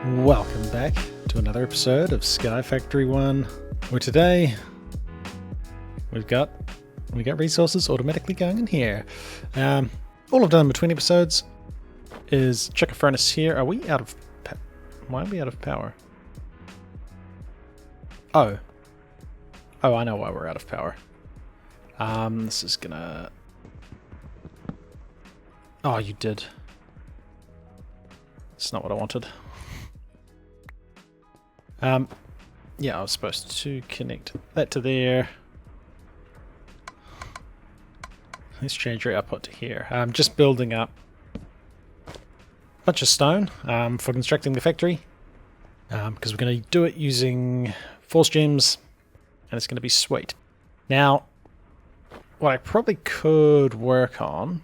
Welcome back to another episode of Sky Factory 1, where today we got resources automatically going in here. All I've done between episodes is check a furnace here. Are we out of why are we out of power? Oh, I know why we're out of power. This is gonna... Oh, you did. It's not what I wanted. Yeah, I was supposed to connect that to there. Let's change your output to here. I'm just building up a bunch of stone for constructing the factory, because we're going to do it using force gems, and it's going to be sweet. Now, what I probably could work on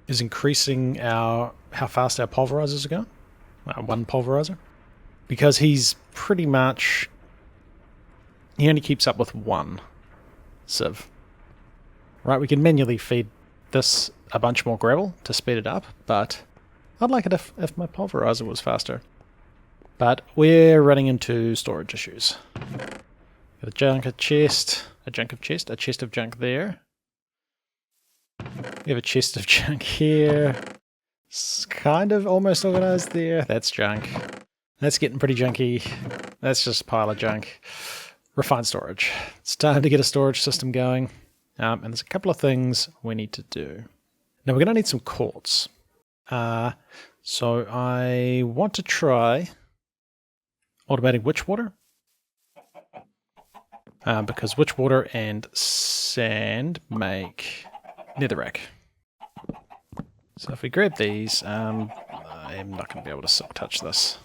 is increasing how fast our pulverizers are going. One pulverizer. Because he's pretty much... He only keeps up with one sieve. Right, we can manually feed this a bunch more gravel to speed it up, but I'd like it if my pulverizer was faster. But we're running into storage issues. Got a chest of junk there. We have a chest of junk here. It's kind of almost organized there. That's junk. That's getting pretty junky. That's just a pile of junk. Refined storage. It's time to get a storage system going. And there's a couple of things we need to do. Now we're going to need some quartz. So I want to try automating witch water. Because witch water and sand make netherrack. So if we grab these, I'm not going to be able to silk touch this.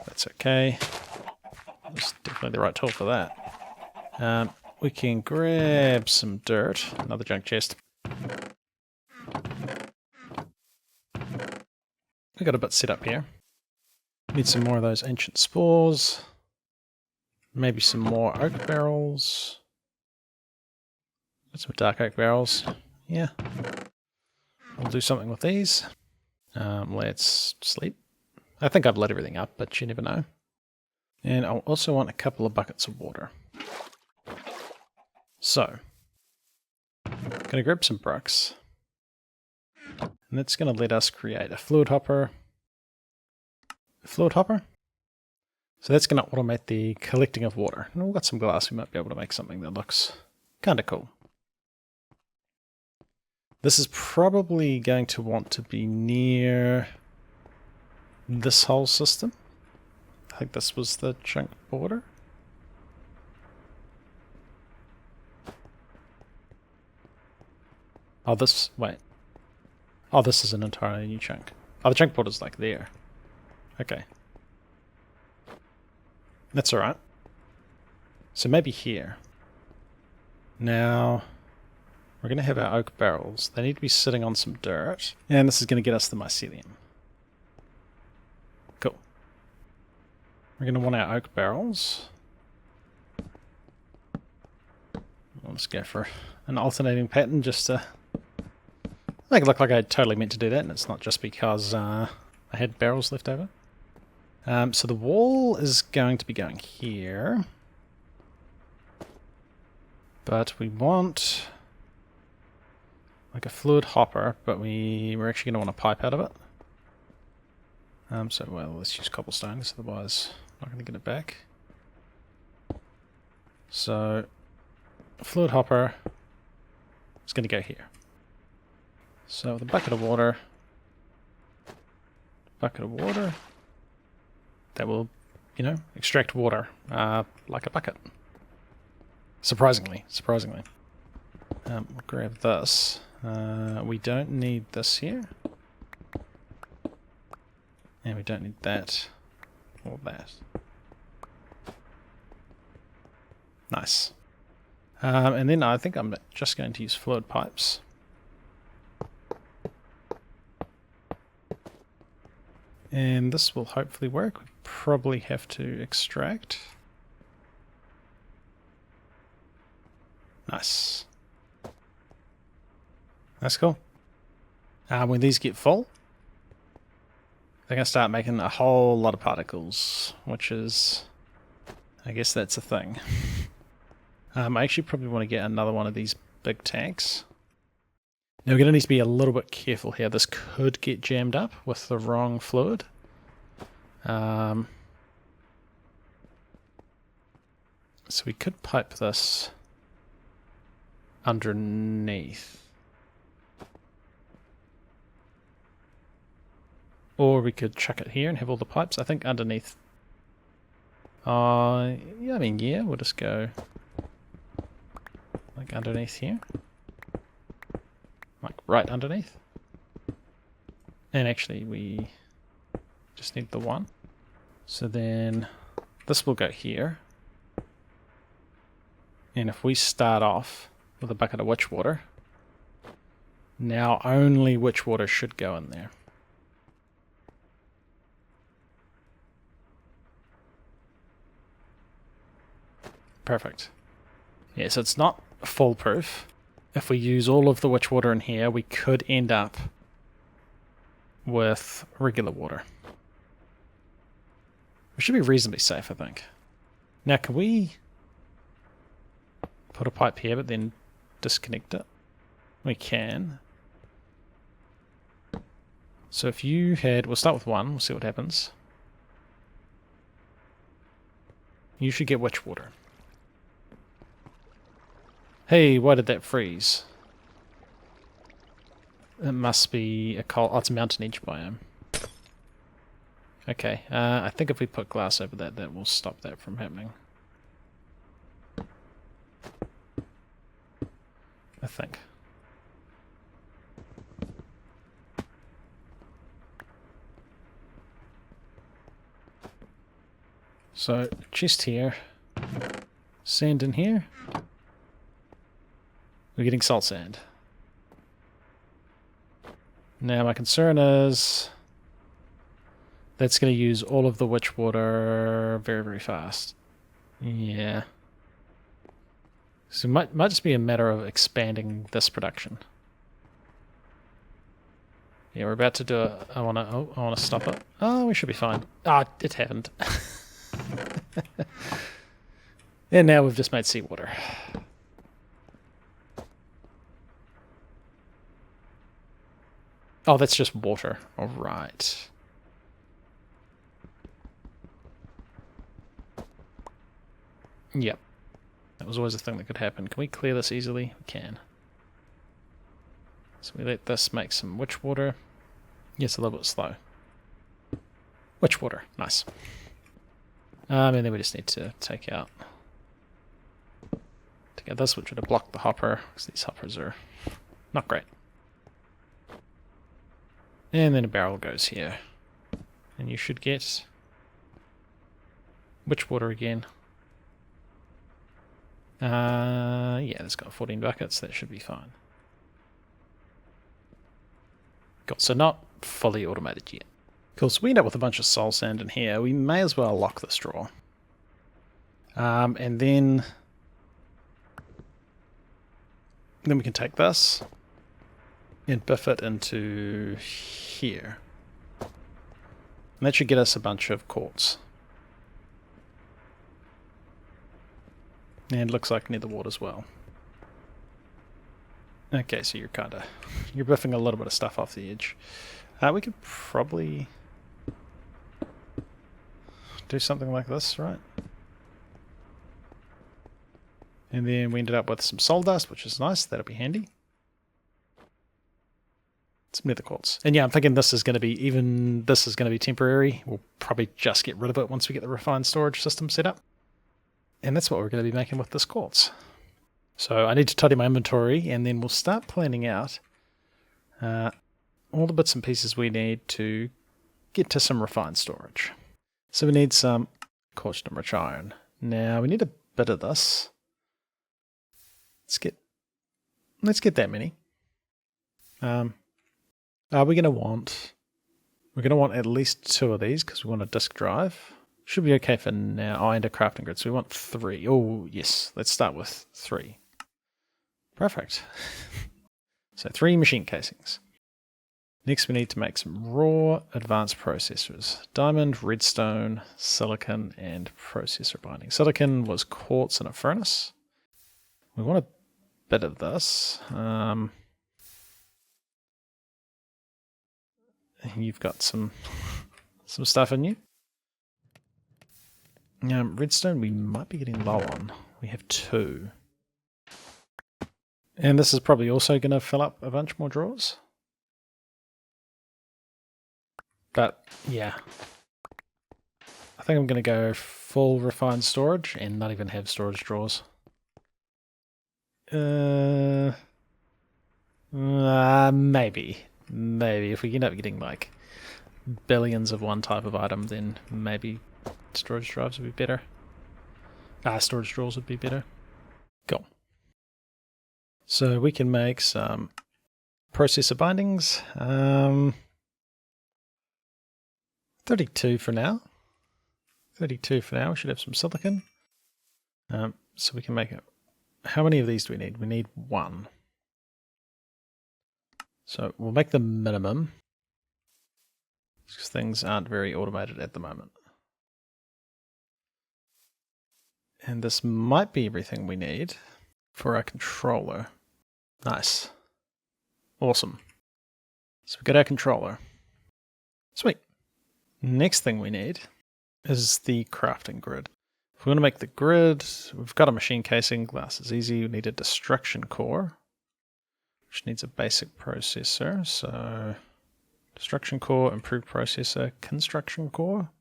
That's okay. That's definitely the right tool for that. We can grab some dirt. Another junk chest. We got a bit set up here. Need some more of those ancient spores. Maybe some more oak barrels. Got some dark oak barrels. Yeah. We'll do something with these. Let's sleep. I think I've lit everything up, but you never know. And I'll also want a couple of buckets of water. So, I'm going to grab some bricks. And that's going to let us create a fluid hopper. So that's going to automate the collecting of water. And we've got some glass, we might be able to make something that looks kind of cool. This is probably going to want to be near this whole system. I think this was the chunk border. Oh, wait. Oh, this is an entirely new chunk. Oh, the chunk border's like there. Okay. That's alright. So maybe here. Now, we're going to have our oak barrels. They need to be sitting on some dirt. And this is going to get us the mycelium. Cool. We're going to want our oak barrels. I'll just go for an alternating pattern just to make it look like I totally meant to do that, and it's not just because I had barrels left over. So the wall is going to be going here. But we want like a fluid hopper, but we're actually going to want a pipe out of it. So, well, let's use cobblestone, because otherwise I'm not going to get it back. So, fluid hopper is going to go here. So, with a bucket of water, that will, extract water like a bucket. Surprisingly. We'll grab this. We don't need this here. And we don't need that or that. Nice. And then I think I'm just going to use fluid pipes. And this will hopefully work. We probably have to extract. Nice. That's cool. When these get full, they're going to start making a whole lot of particles, which is, I guess that's a thing. I actually probably want to get another one of these big tanks. Now we're going to need to be a little bit careful here. This could get jammed up with the wrong fluid. So we could pipe this underneath. Or we could chuck it here and have all the pipes. I think underneath. Yeah, I mean, yeah, we'll just go like underneath here. Like right underneath. And actually we just need the one. So then this will go here. And if we start off with a bucket of witch water, now only witch water should go in there. Perfect. Yeah, so it's not foolproof. If we use all of the witch water in here, we could end up with regular water. We should be reasonably safe, I think. Now, can we put a pipe here but then disconnect it? We can. So if you had, we'll start with one, we'll see what happens. You should get witch water. Hey, why did that freeze? It must be a cold... Oh, it's a mountain edge biome. Okay, I think if we put glass over that, that will stop that from happening. I think. So, chest here. Sand in here. We're getting salt sand. Now my concern is that's going to use all of the witch water very, very fast. Yeah. So it might just be a matter of expanding this production. Yeah, we're about to do it. I wanna stop it. Oh, we should be fine. Ah, it happened. And now we've just made seawater. Oh, that's just water. All right. Yep. That was always a thing that could happen. Can we clear this easily? We can. So we let this make some witch water. Yes, a little bit slow. Witch water. Nice. And then we just need to take out this, which would have blocked the hopper, because these hoppers are not great. And then a barrel goes here. And you should get witch water again. Yeah, it's got 14 buckets. That should be fine. Cool. So not fully automated yet. Cool. So we end up with a bunch of soul sand in here. We may as well lock this drawer. And then we can take this and biff it into here. And that should get us a bunch of quartz. And it looks like near the water as well. Okay, so you're biffing a little bit of stuff off the edge. We could probably do something like this, right? And then we ended up with some soul dust, which is nice. That'll be handy. Some nether quartz. And yeah, I'm thinking this is going to be temporary. We'll probably just get rid of it once we get the refined storage system set up. And that's what we're going to be making with this quartz. So I need to tidy my inventory, and then we'll start planning out all the bits and pieces we need to get to some refined storage. So we need some quartz and rich iron. Now we need a bit of this. Let's get that many. We're gonna want at least 2 of these because we want a disk drive. Should be okay for now. Oh, and a crafting grid. So we want 3. Oh, yes. Let's start with 3. Perfect. So 3 machine casings. Next we need to make some raw advanced processors. Diamond, redstone, silicon, and processor binding. Silicon was quartz in a furnace. We want a bit of this. You've got some stuff in you. Redstone we might be getting low on. We have 2. And this is probably also going to fill up a bunch more drawers. But yeah, I think I'm going to go full refined storage and not even have storage drawers. Maybe if we end up getting like billions of one type of item, then maybe storage drives would be better. Storage drawers would be better. Cool. So we can make some processor bindings. 32 for now. 32 for now. We should have some silicon. So we can make it. How many of these do we need? We need 1. So we'll make the minimum, because things aren't very automated at the moment. And this might be everything we need for our controller. Nice. Awesome. So we've got our controller. Sweet. Next thing we need is the crafting grid. If we want to make the grid, we've got a machine casing, glass is easy. We need a destruction core, which needs a basic processor. So destruction core, improved processor, construction core.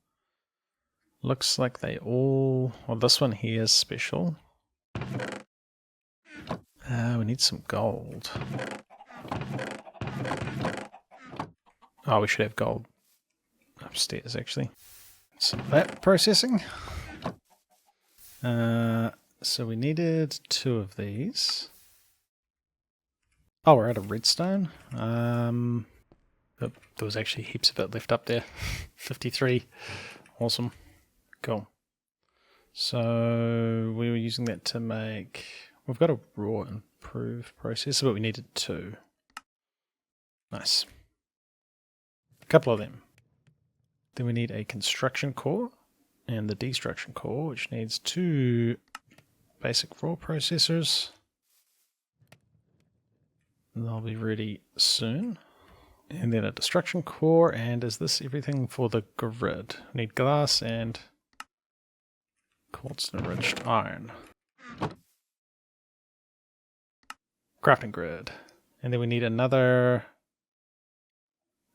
Looks like they all, well, this one here is special. We need some gold. Oh, we should have gold upstairs actually. So that processing. So we needed 2 of these. Oh, we're out of redstone. There was actually heaps of it left up there. 53. Awesome. Cool. So we were using that to make... We've got a raw improved processor, but we needed 2. Nice. A couple of them. Then we need a construction core and the destruction core, which needs 2 basic raw processors. They'll be ready soon. And then a destruction core, and is this everything for the grid? We need glass and quartz enriched iron. Crafting grid. And then we need another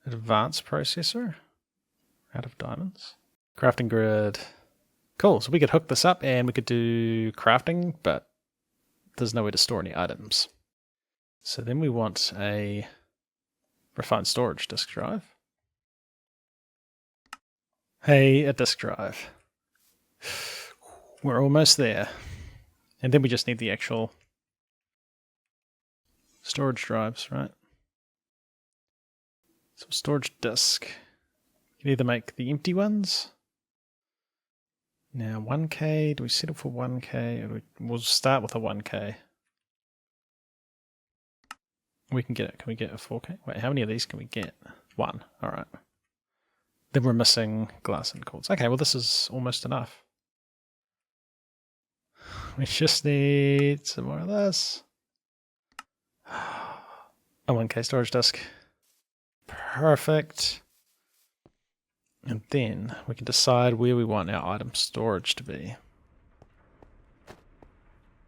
advanced processor out of diamonds. Crafting grid. Cool, so we could hook this up and we could do crafting, but there's no way to store any items. So then we want a refined storage disk drive. Hey, a disk drive. We're almost there. And then we just need the actual storage drives, right? So storage disk. You can either make the empty ones. Now 1K, do we settle for 1K? We'll start with a 1K. We can get it. Can we get a 4K? Wait, how many of these can we get? 1. Alright. Then we're missing glass and quartz. Okay, well this is almost enough. We just need some more of this. A 1K storage disk. Perfect. And then we can decide where we want our item storage to be.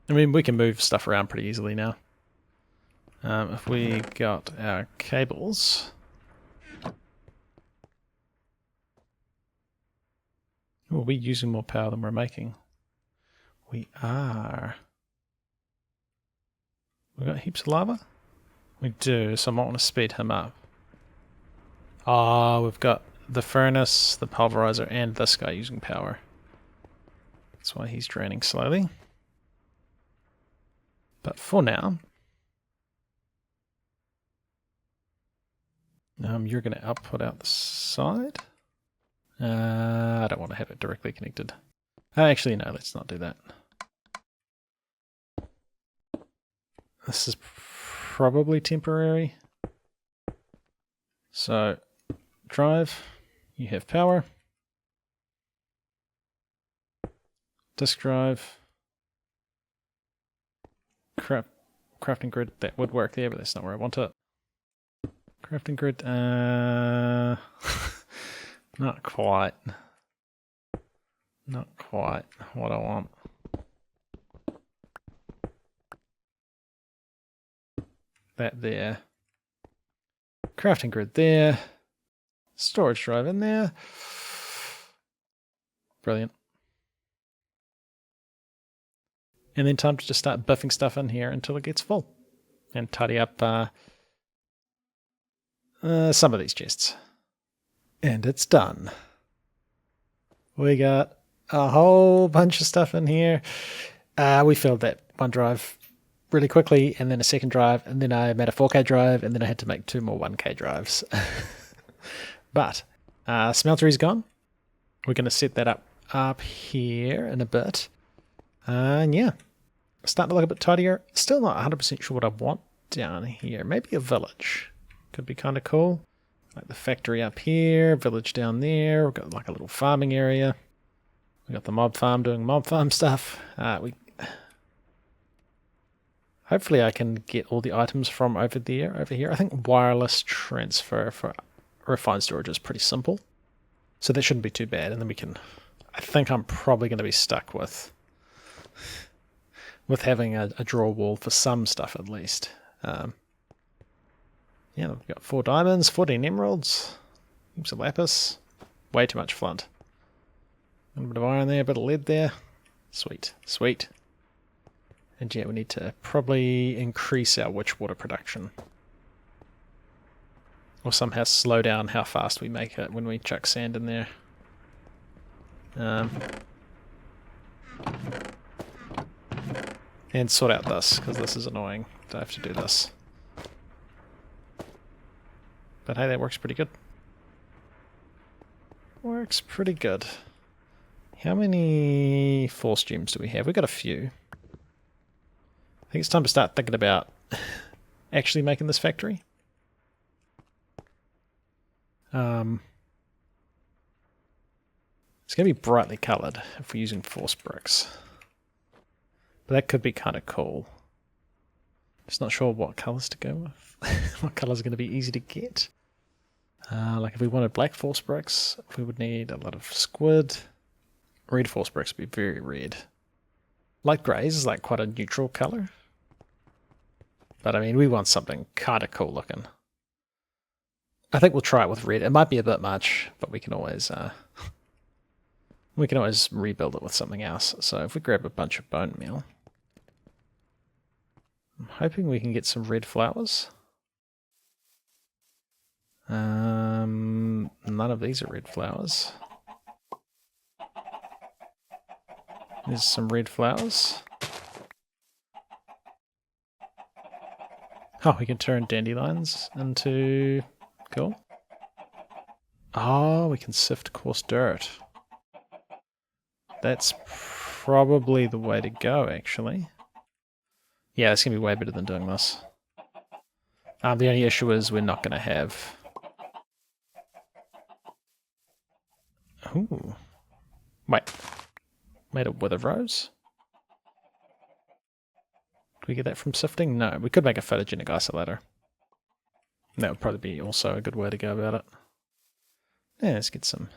I mean, we can move stuff around pretty easily now. If we got our cables... Are we using more power than we're making? We are. We got heaps of lava? We do, so I might want to speed him up. We've got the furnace, the pulverizer, and this guy using power. That's why he's draining slowly. But for now, you're going to output out the side. I don't want to have it directly connected. Actually, no, let's not do that. This is probably temporary. So, drive, you have power. Disk drive. Crap. Crafting grid, that would work there, but that's not where I want it. Crafting grid, not quite. Not quite what I want. That there. Crafting grid there. Storage drive in there. Brilliant. And then time to just start buffing stuff in here until it gets full. And tidy up some of these chests. And it's done. We got a whole bunch of stuff in here. We filled that one drive really quickly, and then a second drive, and then I made a 4K drive, and then I had to make 2 more 1K drives. But smelter is gone. We're going to set that up here in a bit. And yeah, starting to look a bit tidier. Still not 100% sure what I want down here. Maybe a village. Could be kind of cool. Like the factory up here, village down there. We've got like a little farming area. We've got the mob farm doing mob farm stuff. Hopefully I can get all the items from over here. I think wireless transfer for refined storage is pretty simple. So that shouldn't be too bad. And then we can... I think I'm probably going to be stuck with having a draw wall for some stuff at least. Yeah, we've got 4 diamonds, 14 emeralds, heaps of lapis, way too much flint. A little bit of iron there, a bit of lead there. Sweet, sweet. And yeah, we need to probably increase our witch water production. Or somehow slow down how fast we make it when we chuck sand in there. And sort out this, because this is annoying. I have to do this. But hey, that works pretty good. Works pretty good. How many force gems do we have? We've got a few. I think it's time to start thinking about actually making this factory. It's going to be brightly coloured if we're using force bricks. But that could be kind of cool. Just not sure what colours to go with. What colours are going to be easy to get. Like if we wanted black force bricks, we would need a lot of squid. Red force bricks would be very red. Light greys is like quite a neutral colour. But I mean, we want something kind of cool looking. I think we'll try it with red. It might be a bit much, but we can always rebuild it with something else. So if we grab a bunch of bone meal, I'm hoping we can get some red flowers. None of these are red flowers. There's some red flowers. Oh, we can turn dandelions into... Cool. Oh, we can sift coarse dirt. That's probably the way to go, actually. Yeah, it's going to be way better than doing this. The only issue is we're not going to have... Ooh. Wait. Made it with a rose? Did we get that from sifting? No, we could make a photogenic isolator. That would probably be also a good way to go about it. Yeah, let's get some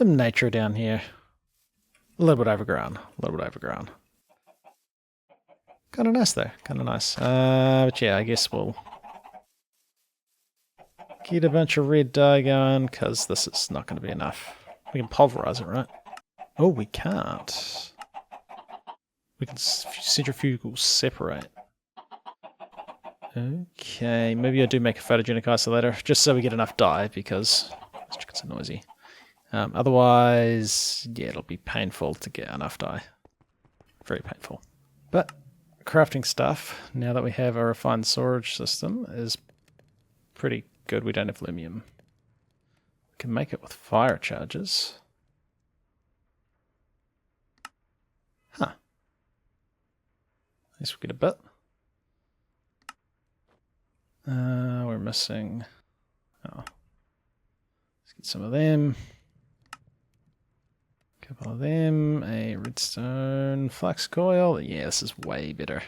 nature down here. A little bit overgrown. Kind of nice though, kind of nice. But yeah, I guess we'll get a bunch of red dye going, because this is not going to be enough. We can pulverize it, right? Oh, we can't. We can centrifugal separate. Okay, maybe I do make a photogenic isolator, just so we get enough dye, because this chicken's so noisy. Otherwise, yeah, it'll be painful to get enough dye. Very painful. But crafting stuff, now that we have a refined storage system, is pretty good. We don't have lumium. We can make it with fire charges. Huh. At least we get a bit. We're missing some of them. A couple of them. A redstone flux coil. Yeah, this is way better.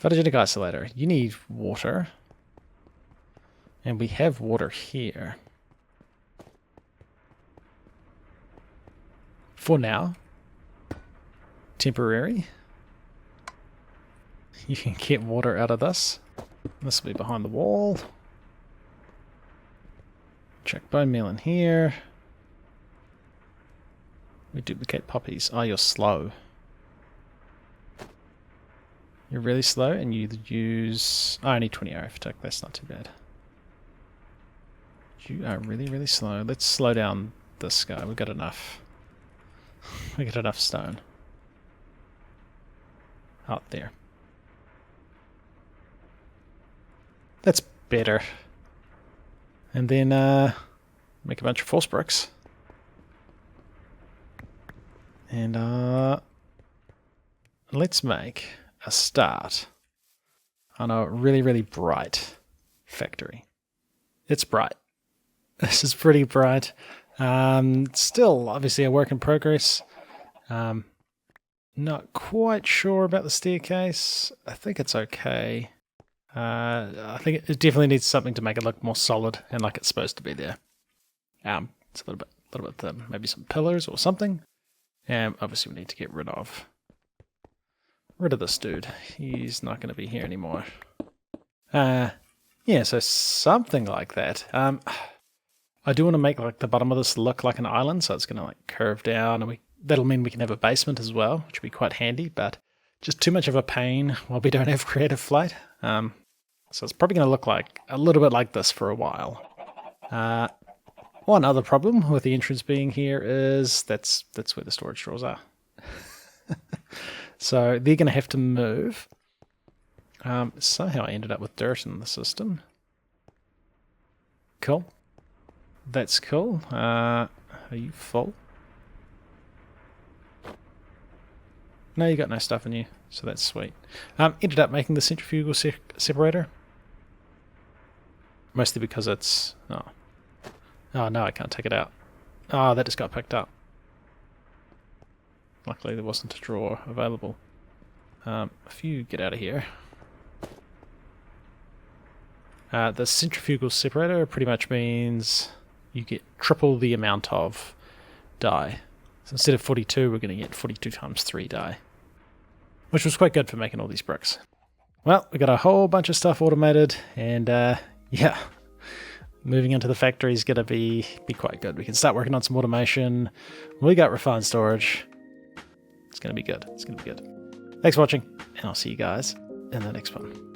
Photogenic isolator. You need water. And we have water here. For now. Temporary. You can get water out of this. This will be behind the wall. Check bone meal in here. We duplicate poppies. Oh, you're slow. You're really slow and you use... Oh, I need 20 arithmetic. That's not too bad. You are really, really slow. Let's slow down this guy. We've got enough. We got enough stone. Out there. That's better. And then make a bunch of force bricks. And let's make a start on a really, really bright factory. It's bright. This is pretty bright. Still, obviously, a work in progress. Not quite sure about the staircase. I think it's okay. I think it definitely needs something to make it look more solid and like it's supposed to be there. It's a little bit thin. Maybe some pillars or something. And obviously we need to get rid of this dude. He's not going to be here anymore. Yeah, so something like that. I do want to make like the bottom of this look like an island, so it's going to like curve down, and that'll mean we can have a basement as well, which would be quite handy, but just too much of a pain while we don't have creative flight. So it's probably going to look like a little bit like this for a while. One other problem with the entrance being here is that's where the storage drawers are. So they're going to have to move. Somehow I ended up with dirt in the system. Cool. That's cool. Are you full? No, you got no stuff in you, so that's sweet. Ended up making the centrifugal separator. Mostly because it's... Oh, no, I can't take it out. Oh, that just got picked up. Luckily there wasn't a drawer available. If you get out of here... the centrifugal separator pretty much means you get triple the amount of dye. So instead of 42, we're going to get 42 times 3 dye. Which was quite good for making all these bricks. Well, we got a whole bunch of stuff automated, and yeah, moving into the factory is going to be quite good. We can start working on some automation. We got refined storage. It's going to be good. It's going to be good. Thanks for watching, and I'll see you guys in the next one.